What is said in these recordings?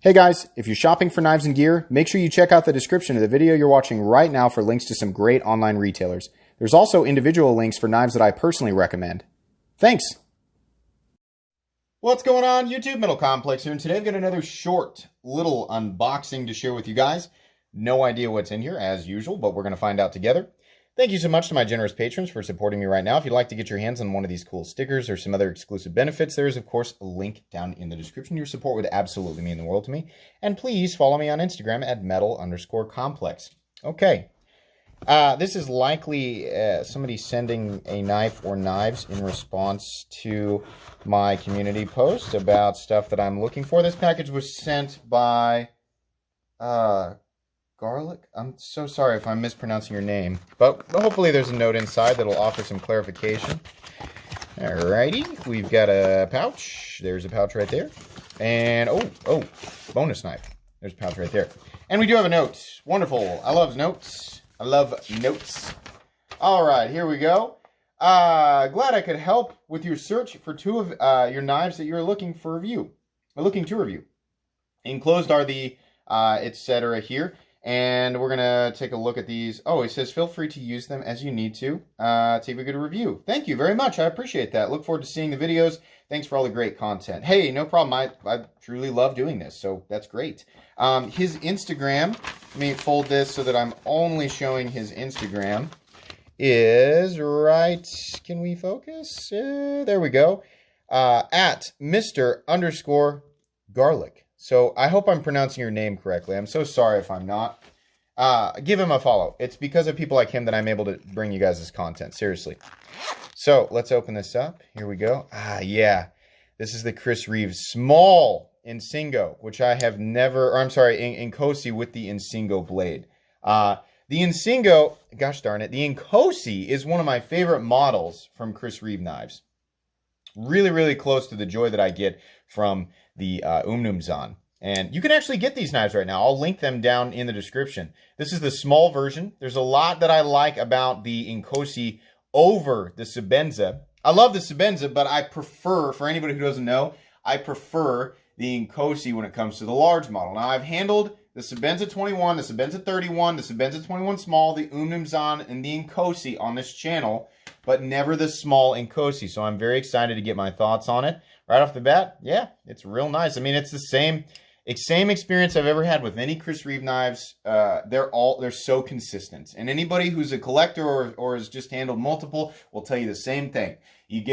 Hey guys, if you're shopping for knives and gear, make sure you check out the description of the video you're watching right now for links to some great online retailers. There's also individual links for knives that I personally recommend. Thanks! What's going on, YouTube? Metal Complex here, and today I've got another short little unboxing to share with you guys. No idea what's in here, as usual, but we're going to find out together. Thank you so much to my generous patrons for supporting me right now. If you'd like to get your hands on one of these cool stickers or some other exclusive benefits, there is, of course, a link down in the description. Your support would absolutely mean the world to me. And please follow me on Instagram at metal_complex. Okay. This is likely somebody sending a knife or knives in response to my community post about stuff that I'm looking for. This package was sent by Garlic? I'm so sorry if I'm mispronouncing your name, but hopefully there's a note inside that'll offer some clarification. Alrighty, we've got a pouch. There's a pouch right there. And, oh, bonus knife. There's a pouch right there. And we do have a note. Wonderful. I love notes. I love notes. Alright, here we go. Glad I could help with your search for two of your knives that you're looking to review. Enclosed are the etc. here. And we're going to take a look at these. Oh, it says feel free to use them as you need to take a good review. Thank you very much. I appreciate that. Look forward to seeing the videos. Thanks for all the great content. Hey, no problem. I truly love doing this, so that's great. His Instagram, let me fold this so that I'm only showing his Instagram, is right. Can we focus? There we go. At Mr_Garlic. So I hope I'm pronouncing your name correctly. I'm so sorry if I'm not. Give him a follow. It's because of people like him that I'm able to bring you guys this content. Seriously. So let's open this up. Here we go. Yeah. This is the Chris Reeves small Insingo, which I have never, or I'm sorry, Inkosi with the Insingo blade. The Insingo, gosh darn it, the Inkosi is one of my favorite models from Chris Reeve knives. Really, really close to the joy that I get from the Zahn. And you can actually get these knives right now. I'll link them down in the description. This is the small version. There's a lot that I like about the Inkosi over the Sebenza. I love the Sebenza, but I prefer, for anybody who doesn't know, I prefer the Inkosi when it comes to the large model. Now, I've handled the Sebenza 21, the Sebenza 31, the Sebenza 21 small, the Zahn, and the Inkosi on this channel, but never the small Inkosi. So I'm very excited to get my thoughts on it. Right off the bat, yeah, it's real nice. I mean, it's the same experience I've ever had with any Chris Reeve knives. They're so consistent. And anybody who's a collector or has just handled multiple will tell you the same thing. You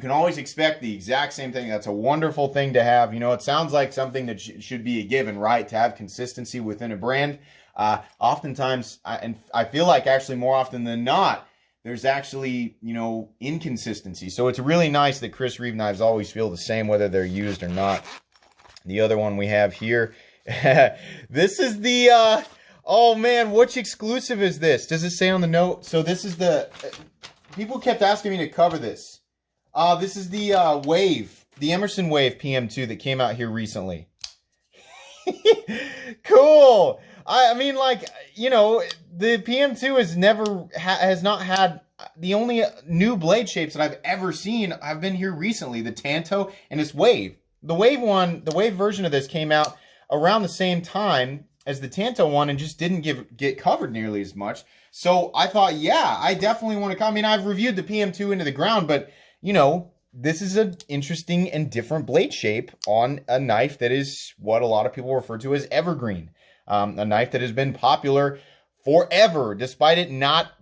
can always expect the exact same thing. That's a wonderful thing to have. You know, it sounds like something that should be a given, right? To have consistency within a brand. Oftentimes, and I feel like actually more often than not, there's actually, you know, inconsistency. So it's really nice that Chris Reeve knives always feel the same whether they're used or not. The other one we have here, this is the, oh man, which exclusive is this? Does it say on the note? So this is the, people kept asking me to cover this. This is the Wave, the Emerson Wave PM2 that came out here recently. Cool. I mean, like, you know, the PM2 has not had, the only new blade shapes that I've ever seen have been here recently, the Tanto and this Wave. The Wave version of this came out around the same time as the Tanto one and just didn't get covered nearly as much. So I thought, yeah, I definitely want to come. I mean, I've reviewed the PM2 into the ground, but, you know, this is an interesting and different blade shape on a knife that is what a lot of people refer to as evergreen. A knife that has been popular forever, despite it not,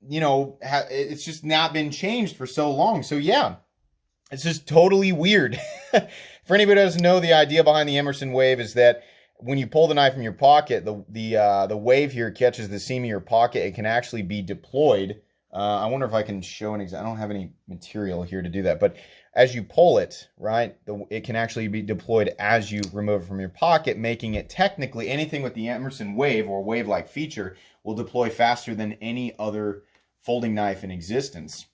you know, it's just not been changed for so long. So yeah, it's just totally weird. For anybody who doesn't know, the idea behind the Emerson Wave is that when you pull the knife from your pocket, the wave here catches the seam of your pocket. It can actually be deployed. I wonder if I can show an example. I don't have any material here to do that, but as you pull it, right, it can actually be deployed as you remove it from your pocket, making it technically anything with the Emerson Wave or wave-like feature will deploy faster than any other folding knife in existence.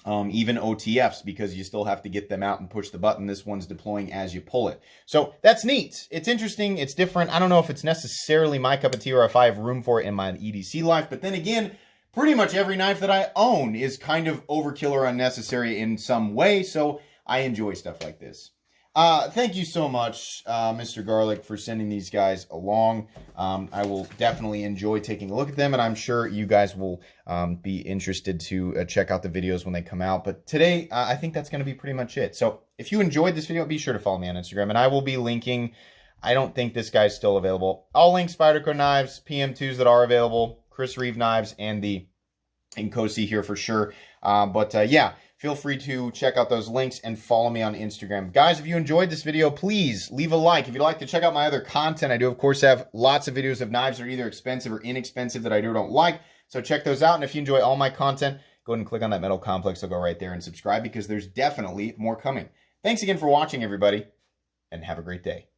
Even OTFs, because you still have to get them out and push the button. This one's deploying as you pull it. So that's neat. It's interesting. It's different. I don't know if it's necessarily my cup of tea or if I have room for it in my EDC life, but then again, pretty much every knife that I own is kind of overkill or unnecessary in some way, so I enjoy stuff like this. Thank you so much, Mr. Garlic, for sending these guys along. I will definitely enjoy taking a look at them, and I'm sure you guys will be interested to check out the videos when they come out. But today, I think that's going to be pretty much it. So if you enjoyed this video, be sure to follow me on Instagram, and I will be linking. I don't think this guy's still available. I'll link Spyderco knives, PM2s that are available, Chris Reeve knives, and the Inkosi here for sure. Yeah. Feel free to check out those links and follow me on Instagram. Guys, if you enjoyed this video, please leave a like. If you'd like to check out my other content, I do, of course, have lots of videos of knives that are either expensive or inexpensive that I do or don't like. So check those out. And if you enjoy all my content, go ahead and click on that metal complex. I'll go right there and subscribe because there's definitely more coming. Thanks again for watching, everybody, and have a great day.